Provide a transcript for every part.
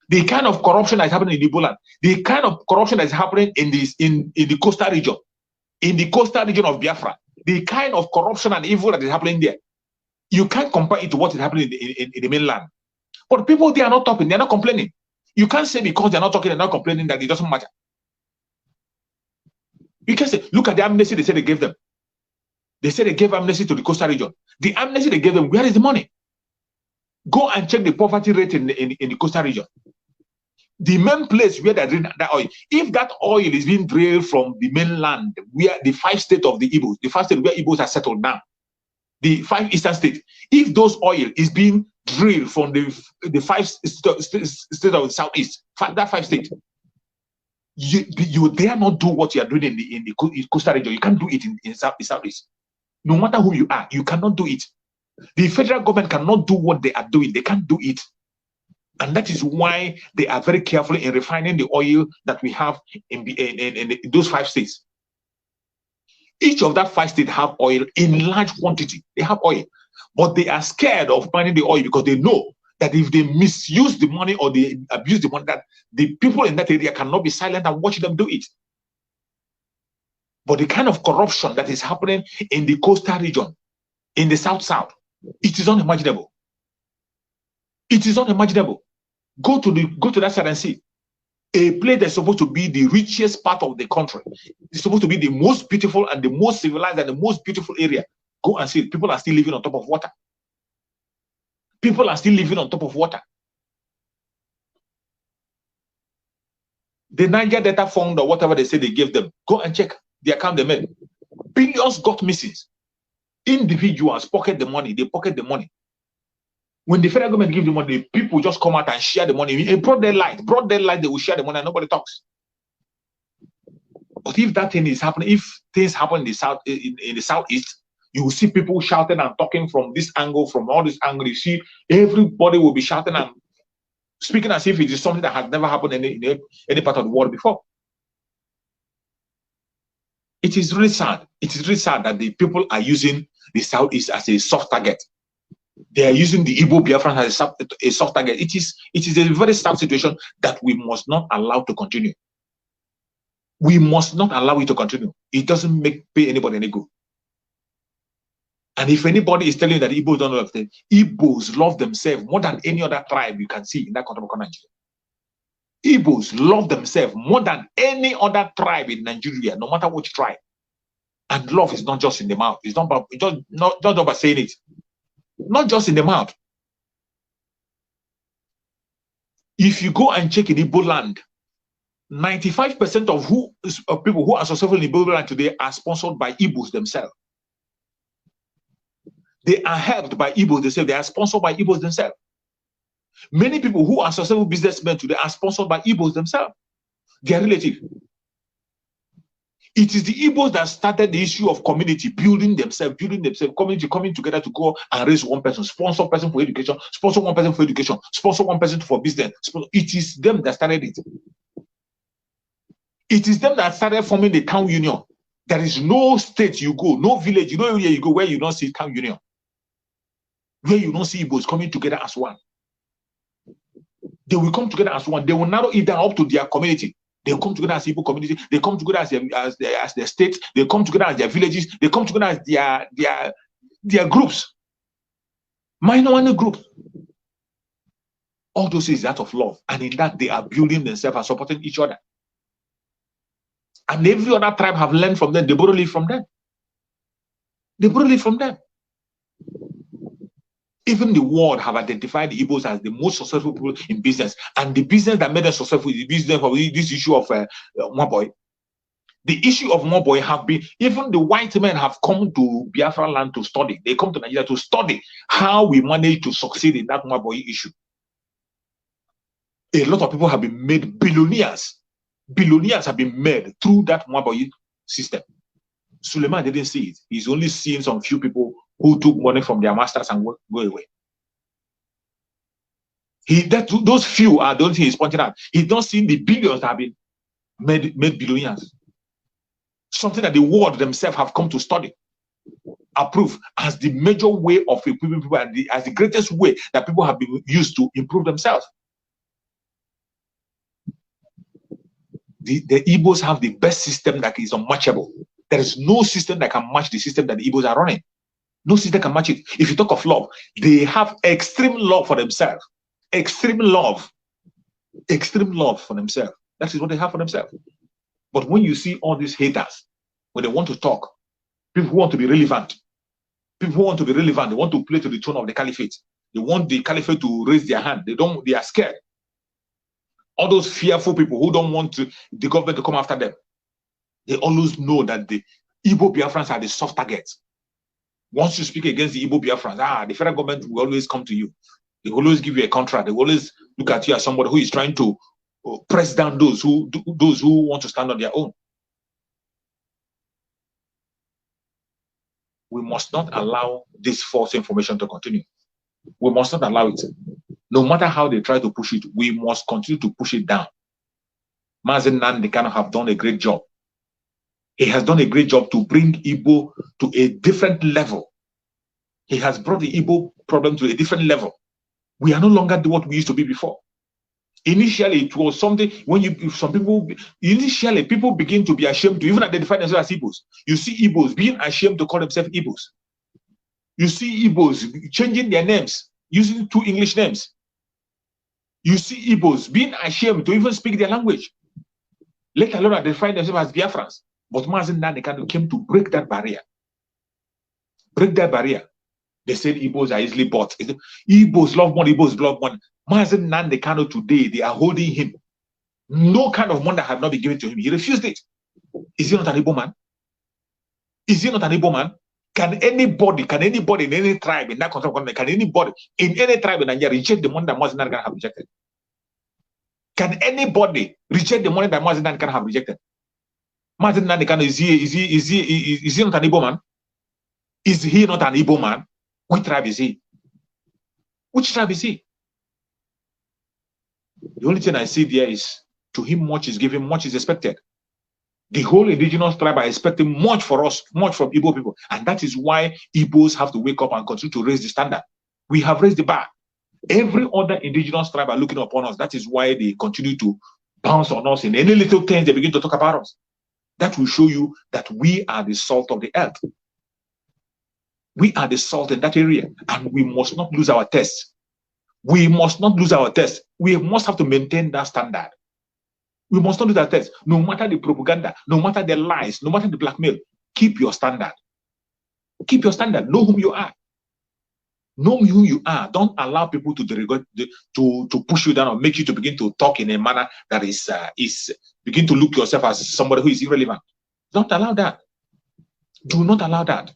The kind of corruption that is happening in Igbo land, the kind of corruption that is happening in the coastal region, of Biafra, the kind of corruption and evil that is happening there, you can't compare it to what is happening in the mainland. But people, they are not talking, they're not complaining. You can't say because they're not talking, they're not complaining that it doesn't matter. You can say, look at the amnesty they said they gave them. They said they gave amnesty to the coastal region. The amnesty they gave them, where is the money? Go and check the poverty rate in the coastal region. The main place where they drink that oil, if that oil is being drilled from the mainland, where the 5 states of the Igbos, the 5 states where Igbos are settled down, the 5 eastern states, if those oil is being drilled from the 5 states of the southeast, that 5 states, you dare not do what you are doing in the coastal region. You can't do it in southeast. No matter who you are, you cannot do it. The federal government cannot do what they are doing. They can't do it. And that is why they are very careful in refining the oil that we have in those 5 states. Each of that 5 states have oil in large quantity. They have oil, but they are scared of mining the oil because they know that if they misuse the money or they abuse the money, that the people in that area cannot be silent and watch them do it. But the kind of corruption that is happening in the coastal region, in the south, it is unimaginable. It is unimaginable. Go to that side and see. A place that's supposed to be the richest part of the country. It's supposed to be the most beautiful and the most civilized and the most beautiful area. Go and see it. People are still living on top of water. People are still living on top of water. The Niger Data Fund or whatever they say they gave them, go and check the account they made. Billions got missing. Individuals pocket the money. They pocket the money. When the federal government gives the money, people just come out and share the money. In broad daylight, they will share the money and nobody talks. But if that thing is happening, if things happen in the south, in the southeast, you will see people shouting and talking from this angle, from all this angle. You see, everybody will be shouting and speaking as if it is something that has never happened in any part of the world before. It is really sad. It is really sad that the people are using the southeast as a soft target. They are using the Igbo Biafrans as a soft target. It is a very sad situation that we must not allow to continue. We must not allow it to continue. It doesn't pay anybody any good. And if anybody is telling you that Igbos don't love them, Igbos love themselves more than any other tribe you can see in that country called Nigeria. Igbos love themselves more than any other tribe in Nigeria, no matter which tribe. And love is not just in the mouth. It's not about saying it. Not just in the mouth. If you go and check in Igbo land, 95% of people who are successful in Igbo land today are sponsored by Igbos themselves. They are helped by Igbos themselves. They are sponsored by Igbos themselves. Many people who are successful businessmen today are sponsored by Igbos themselves. They are relative. It is the Igbos that started the issue of community, building themselves, community coming together to go and raise one person, sponsor one person for education, sponsor one person for education, sponsor one person for business. It is them that started it. It is them that started forming the town union. There is no state you go, no village, no area you go where you don't see town union, where you don't see Igbos coming together as one. They will come together as one. They will narrow it down up to their community. They come together as Igbo community. They come together as their state. They come together as their villages. They come together as their groups, minor groups. All those is that of love, and in that they are building themselves and supporting each other. And every other tribe have learned from them. They borrow it from them. They borrow it from them. Even the world have identified the Igbos as the most successful people in business. And the business that made them successful is the business of this issue of Mwaboy. The issue of Mwaboy have been, even the white men have come to Biafra land to study. They come to Nigeria to study how we manage to succeed in that Mwaboy issue. A lot of people have been made billionaires. Billionaires have been made through that Mwaboy system. Suleiman didn't see it. He's only seen some few people who took money from their masters and go away. Those few are the only thing he's pointing out. He's not seen the billions that have been made billionaires. Something that the world themselves have come to study, approve as the major way of improving people, and as the greatest way that people have been used to improve themselves. the Igbos have the best system that is unmatchable. There is no system that can match the system that the Igbos are running. No system can match it. If you talk of love, they have extreme love for themselves. Extreme love for themselves. That is what they have for themselves. But when you see all these haters, when they want to talk, people who want to be relevant, they want to play to the tune of the caliphate. They want the caliphate to raise their hand. They are scared. All those fearful people who don't want the government to come after them, they always know that the Igbo Biafrans are the soft targets. Once you speak against the Igbo Biafrans, the federal government will always come to you. They will always give you a contract. They will always look at you as somebody who is trying to press down those who want to stand on their own. We must not allow this false information to continue. We must not allow it. No matter how they try to push it, we must continue to push it down. Mazen Nandi kind of have done a great job. He has done a great job to bring Igbo to a different level. He has brought the Igbo problem to a different level. We are no longer what we used to be before. Initially, it was something when initially people begin to be ashamed to even identify themselves as Igbos. You see Igbos being ashamed to call themselves Igbos. You see Igbos changing their names, using 2 English names. You see Igbos being ashamed to even speak their language, let alone identify themselves as Biafrans. But Mazen Nandi came to break that barrier. Break that barrier. They said Igbos are easily bought. Igbos love money, Igbos love money. Mazen Nandi today, they are holding him. No kind of money that have not been given to him. He refused it. Is he not an Igbo man? Is he not an Igbo man? Can anybody in any tribe in that country, can anybody in any tribe in Nigeria reject the money that Mazen Nandi have rejected? Can anybody reject the money that Mazen Nandi have rejected? Mazen Nandi is he not an Igbo man? Is he not an Igbo man? Which tribe is he? Which tribe is he? The only thing I see there is, to him much is given, much is expected. The whole indigenous tribe are expecting much for us, much from Igbo people. And that is why Igbos have to wake up and continue to raise the standard. We have raised the bar. Every other indigenous tribe are looking upon us. That is why they continue to bounce on us. In any little things, they begin to talk about us. That will show you that we are the salt of the earth. We are the salt in that area. And we must not lose our taste. We must not lose our test. We must have to maintain that standard. We must not lose our test. No matter the propaganda, no matter the lies, no matter the blackmail, keep your standard. Keep your standard. Know whom you are. Know who you are. Don't allow people to push you down or make you to begin to talk in a manner that is begin to look yourself as somebody who is irrelevant. Don't allow that. Do not allow that.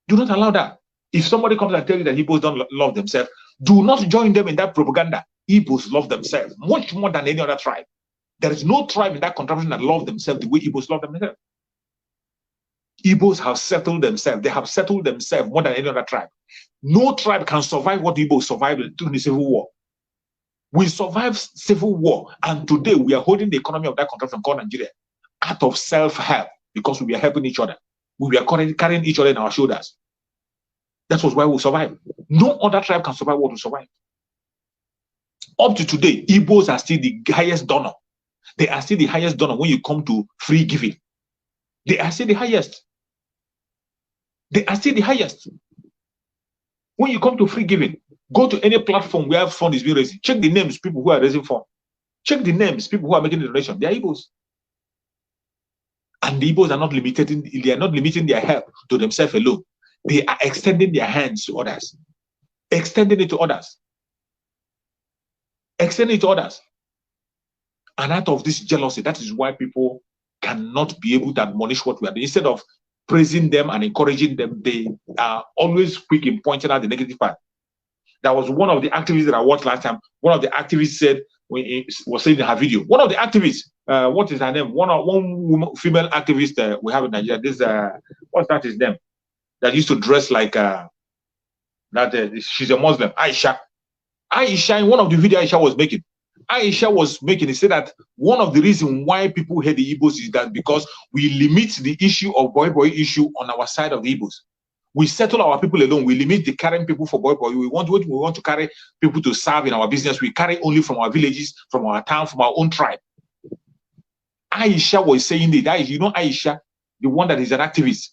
Do not allow that. If somebody comes and tells you that Igbos don't love themselves, do not join them in that propaganda. Igbos love themselves much more than any other tribe. There is no tribe in that contraption that love themselves the way Igbos love themselves. Igbos have settled themselves. They have settled themselves more than any other tribe. No tribe can survive what Igbos survived during the Civil War. We survived Civil War, and today we are holding the economy of that contraption called Nigeria out of self-help because we are helping each other. We are carrying each other in our shoulders. That was why we survived. No other tribe can survive what we survived. Up to today, Igbos are still the highest donor. They are still the highest donor when you come to free giving. They are still the highest. They are still the highest. When you come to free giving, go to any platform where fund is being raised. Check the names, people who are raising fund. Check the names, people who are making the donation. They are Igbos. And the Igbos are not limiting their help to themselves alone. They are extending their hands to others. Extending it to others. Extending it to others. And out of this jealousy, that is why people cannot be able to admonish what we are doing. Instead of praising them and encouraging them, they are always quick in pointing out the negative part. That was one of the activists that I watched last time. One of the activists said, when he was saying in her video, one of the activists, what is her name? One woman, female activist we have in Nigeria. This what's that his name? That used to dress like she's a Muslim, Aisha. Aisha, in one of the videos Aisha was making, he said that one of the reasons why people hate the Igbos is that because we limit the issue of boy issue on our side of the Igbos. We settle our people alone. We limit the carrying people for boy. We want to carry people to serve in our business. We carry only from our villages, from our town, from our own tribe. Aisha was saying it. You know Aisha, the one that is an activist.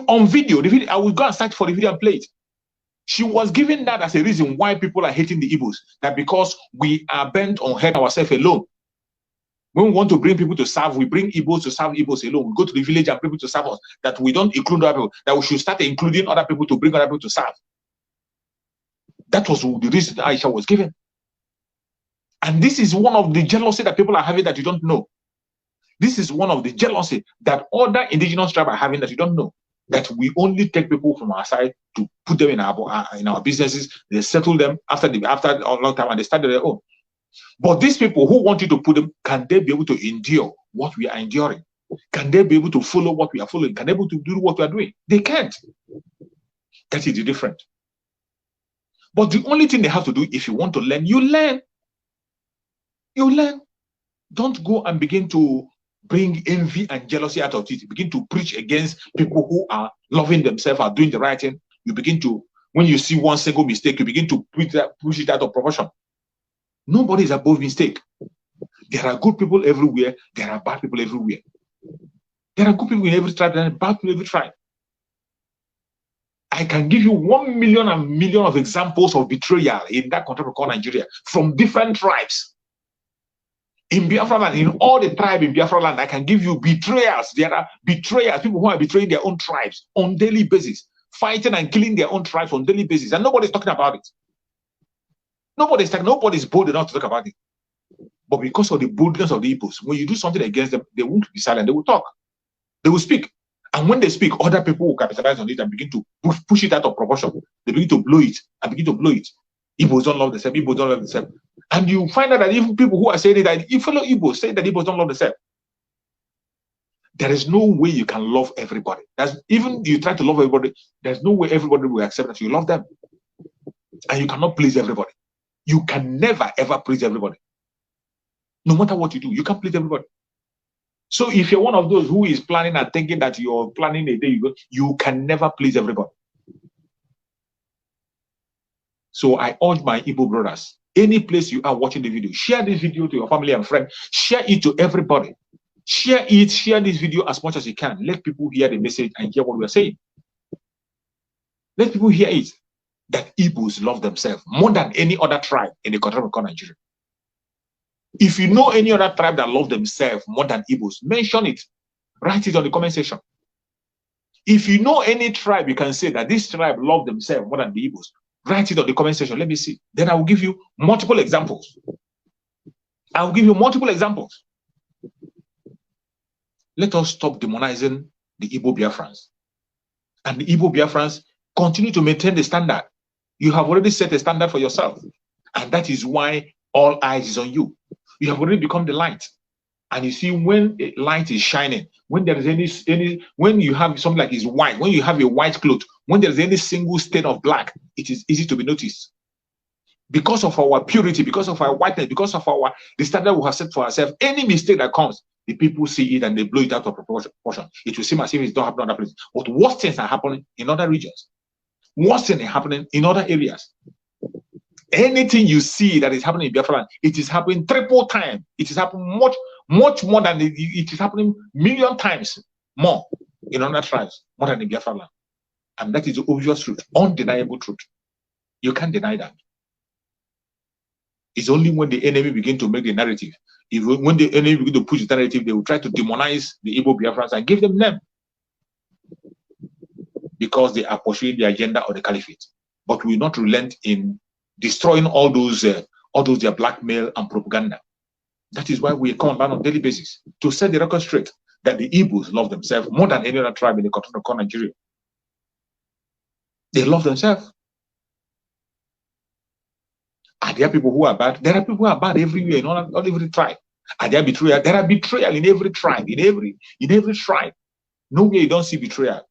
On video, the video, I will go and search for the video and play it. She was giving that as a reason why people are hating the Igbos. That because we are bent on hurting ourselves alone. When we want to bring people to serve, we bring Igbos to serve Igbos alone. We go to the village and people to serve us. That we don't include other people. That we should start including other people to bring other people to serve. That was the reason Aisha was given. And this is one of the jealousy that people are having that you don't know. This is one of the jealousy that other indigenous tribes are having that you don't know. That we only take people from our side to put them in our businesses. They settle them after a long time and they start their own. But these people who want you to put them, can they be able to endure what we are enduring? Can they be able to follow what we are following? Can they be able to do what we are doing? They can't. That is the difference. But the only thing they have to do, if you want to learn, you learn. You learn. Don't go and begin to bring envy and jealousy out of it. Begin to preach against people who are loving themselves, are doing the right thing. You begin to, when you see one single mistake, you begin to push it out of proportion. Nobody is above mistake. There are good people everywhere. There are bad people everywhere. There are good people in every tribe. There are bad people in every tribe. I can give you 1 million and million of examples of betrayal in that country called Nigeria from different tribes. In Biafra land, in all the tribes in Biafra land, I can give you betrayals. There are betrayals, people who are betraying their own tribes on daily basis, fighting and killing their own tribes on daily basis, and nobody's talking about it. Nobody's bold enough to talk about it. But because of the boldness of the Igbos, when you do something against them, they won't be silent. They will talk. They will speak. And when they speak, other people will capitalize on it and begin to push it out of proportion. They begin to blow it and begin to blow it. Igbos don't love themselves. Igbos don't love themselves. And you find out that even people who are saying it, that if fellow Igbos say that Igbos don't love themselves, there is no way you can love everybody. Even you try to love everybody, there's no way everybody will accept that you love them. And you cannot please everybody. You can never ever please everybody. No matter what you do, you can't please everybody. So if you're one of those who is planning and thinking that you're planning a day, you can never please everybody. So I urge my Igbo brothers, any place you are watching the video, share this video to your family and friends. Share it to everybody. Share this video as much as you can. Let people hear the message and hear what we're saying. Let people hear it, that Igbos love themselves more than any other tribe in the country called Nigeria. If you know any other tribe that love themselves more than Igbos, mention it. Write it on the comment section. If you know any tribe, you can say that this tribe love themselves more than the Igbos. Write it on the comment section. Let me see. Then I will give you multiple examples. I will give you multiple examples. Let us stop demonizing the Igbo Biafrans. And the Igbo Biafrans continue to maintain the standard. You have already set a standard for yourself. And that is why all eyes is on you. You have already become the light. And you see, when a light is shining, when there is when you have something like is white, when you have a white cloth, when there is any single stain of black, it is easy to be noticed. Because of our purity, because of our whiteness, because of the standard we have set for ourselves, any mistake that comes, the people see it and they blow it out of proportion. It will seem as if it's not happening in other places. But worse things are happening in other regions. Worse things are happening in other areas. Anything you see that is happening in Biafra land, it is happening triple time. It is happening much more than it is happening million times more in other tribes, more than in Biafra land. And that is the obvious truth, undeniable truth. You can't deny that. It's only when the enemy begin to make the narrative. When the enemy begin to push the narrative, they will try to demonize the Igbo Biafrans and give them name. Because they are pursuing the agenda of the caliphate. But we will not relent in destroying all those their blackmail and propaganda. That is why we come down on a daily basis to set the record straight that the Igbos love themselves more than any other tribe in the country called Nigeria. They love themselves. Are there people who are bad? There are people who are bad everywhere in all every tribe. Are there betrayal? There are betrayal in every tribe, in every tribe. Nowhere you don't see betrayal,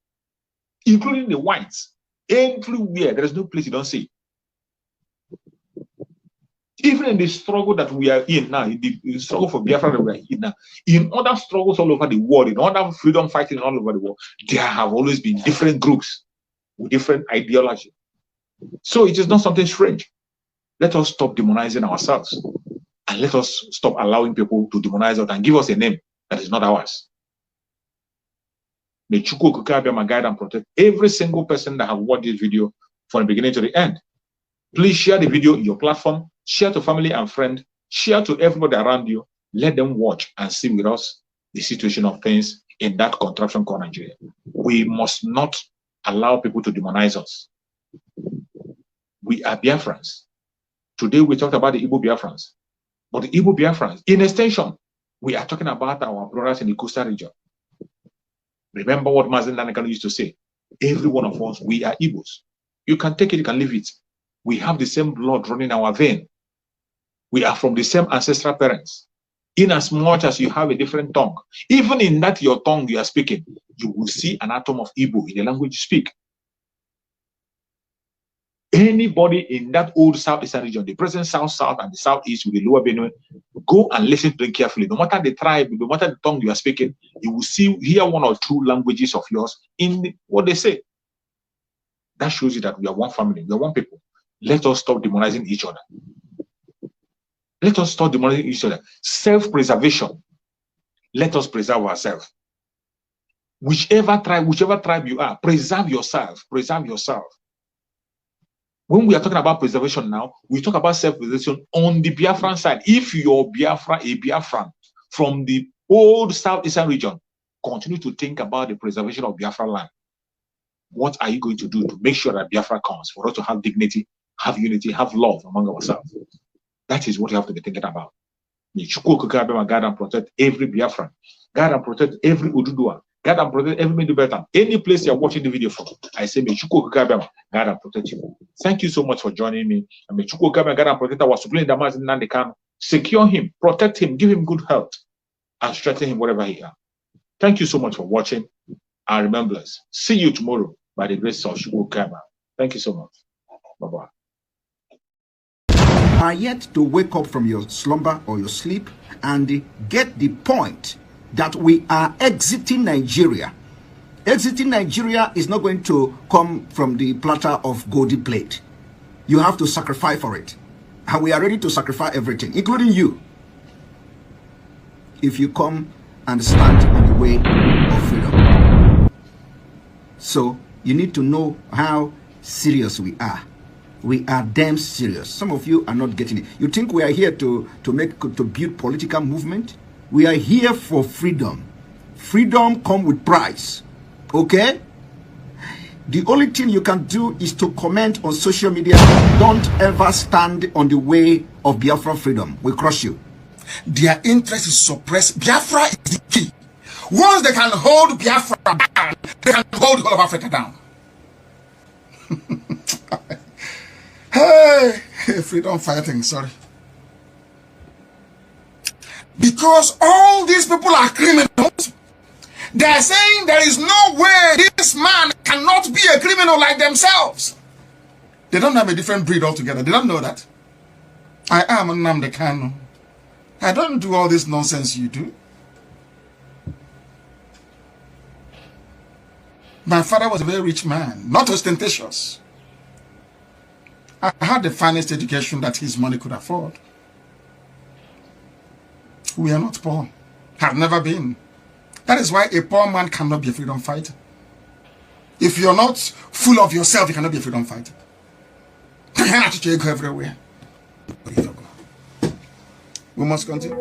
including the whites. Everywhere there is no place you don't see. Even in the struggle that we are in now, in the struggle for Biafra that we are in now, in other struggles all over the world, in other freedom fighting all over the world, there have always been different groups with different ideology. So it is not something strange. Let us stop demonizing ourselves, and let us stop allowing people to demonize us and give us a name That is not ours. May Chukwu Okike Abiama guide and protect every single person that have watched this video from the beginning to the end. Please share the video in your platform, share to family and friends, share to everybody around you. Let them watch and see with us the situation of things in that contraption called Nigeria. We must not allow people to demonize us. We are Biafrans. Today we talked about the Igbo Biafrans. But the Igbo Biafrans, in extension, we are talking about our brothers in the coastal region. Remember what Mazen Nanekano used to say. Every one of us, we are Igbos. You can take it, you can leave it. We have the same blood running in our vein. We are from the same ancestral parents. In as much as you have a different tongue, even in that your tongue you are speaking, you will see an atom of Igbo in the language you speak. Anybody in that old southeastern region, the present south and the southeast with the lower Benue, go and listen to them carefully. No matter the tribe, no matter the tongue you are speaking, you will hear one or two languages of yours in what they say. That shows you that we are one family, we are one people. Let us stop demonizing each other. Let us stop demonizing each other. Self-preservation. Let us preserve ourselves. Whichever tribe you are, preserve yourself. Preserve yourself. When we are talking about preservation now, we talk about self-preservation on the Biafran side. If you're Biafra, a Biafran from the old southeastern region, continue to think about the preservation of Biafra land. What are you going to do to make sure that Biafra comes for us to have dignity, have unity, have love among ourselves? That is what you have to be thinking about. May Chukwu Okike Abiama guide and protect every Biafran, guide and protect every Ududua, guide and protect every Medubetan. Any place you are watching the video from, I say may Chukwu Okike Abiama guide and protect you. Thank you so much for joining me. And may Chukwu Okike Abiama guide and protect our supreme Damas in Nandekano. Secure him, protect him, give him good health, and strengthen him wherever he is. Thank you so much for watching. And remember, see you tomorrow by the grace of Chukwu Okike Abiama. Thank you so much. Bye-bye. Are yet to wake up from your slumber or your sleep and get the point that we are exiting Nigeria. Exiting Nigeria is not going to come from the platter of golden plate. You have to sacrifice for it. And we are ready to sacrifice everything, including you, if you come and stand on the way of freedom. So you need to know how serious we are. We are damn serious. Some of you are not getting it. You think we are here to build political movement? We are here for freedom. Freedom comes with price. Okay? The only thing you can do is to comment on social media. Don't ever stand on the way of Biafra freedom. We crush you. Their interest is suppressed. Biafra is the key. Once they can hold Biafra down, they can hold the whole of Africa down. Hey, freedom fighting, sorry. Because all these people are criminals, they are saying there is no way this man cannot be a criminal like themselves. They don't have a different breed altogether. They don't know that. I am Nnamdi Kanu. I don't do all this nonsense you do. My father was a very rich man, not ostentatious. I had the finest education that his money could afford. We are not poor. Have never been. That is why a poor man cannot be a freedom fighter. If you're not full of yourself, you cannot be a freedom fighter. You go everywhere. We must continue.